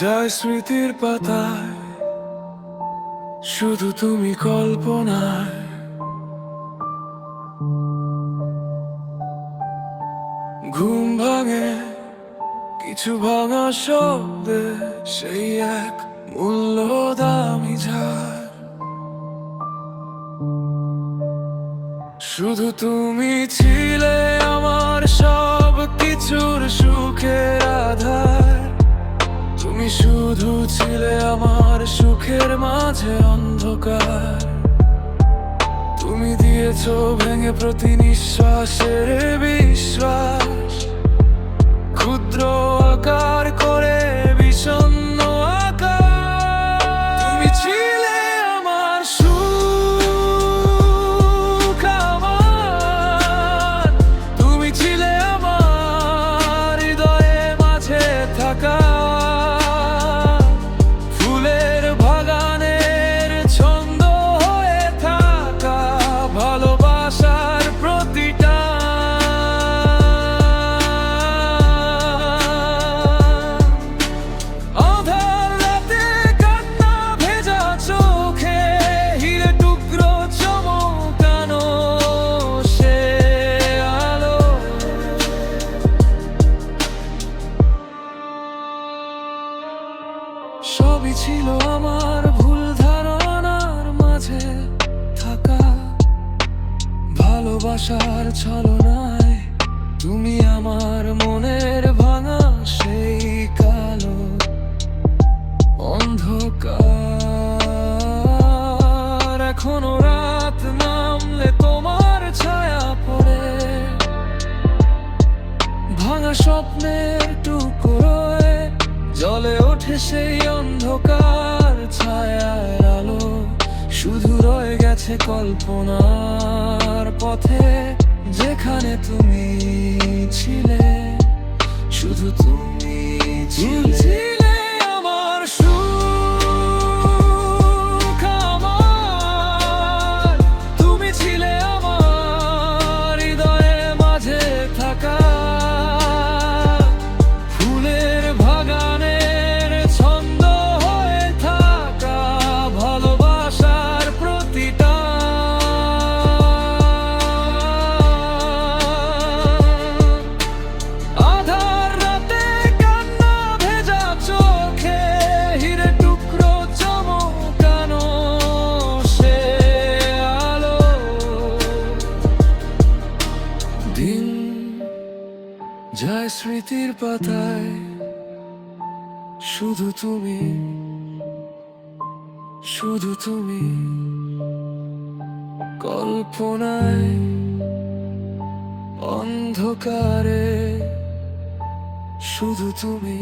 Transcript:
যায় স্মৃতির পাতায়, শুধু তুমি কল্পনায়। ঘুম ভাঙে কিছু ভাঙা শব্দে, সেই এক মূল্য দামি ঝাড়। শুধু তুমি ছিলে আমার সব কিছুর সুখের আধার। তুমি শুধু ছিলে আমার সুখের মাঝে অন্ধকার। তুমি দিয়েছো ভেঙে প্রতি নিঃশ্বাসের বিশ্বাস, ক্ষুদ্র আকার করে বিষণ্ণ আকার। তুমি ছিলে আমার সুখ আমার, তুমি ছিলে আমার হৃদয়ে মাঝে থাকা ফুলের বাগানের ছন্দ হয়ে থাকা ভালোবাসার প্রতিটা। আঁধার রাতে কান্না ভেজা চোখে হিরে টুকরো চমকানো সে আলো। সবই ছিল আমার ভুল ধারণার মাঝে থাকা ভালোবাসার ছলনায়। তুমি আমার মনের ভাঙা সেই কালো অন্ধকার। এখনো রাত নামলে তোমার ছায়া পড়ে ভাঙা স্বপ্নের টুকরোয় জ্বলে ওঠে সেই অন্ধকার ছায়ার আলো। শুধু রয়ে গেছে কল্পনার পথে, যেখানে তুমি ছিলে, শুধু তুমি ছিলে আমার সুখ আমার। তুমি ছিলে আমার হৃদয়ে মাঝে থাকা ফুলের বাগানের ছন্দ হয়ে থাকা ভালোবাসার প্রতিটা। আধার রাতে কান্না ভেজা চোখে হিরে টুকরো চমকানো সে আলো। দিন যায় স্মৃতির পাতায়, শুধু তুমি, শুধু তুমি কল্পনায় অন্ধকারে, শুধু তুমি।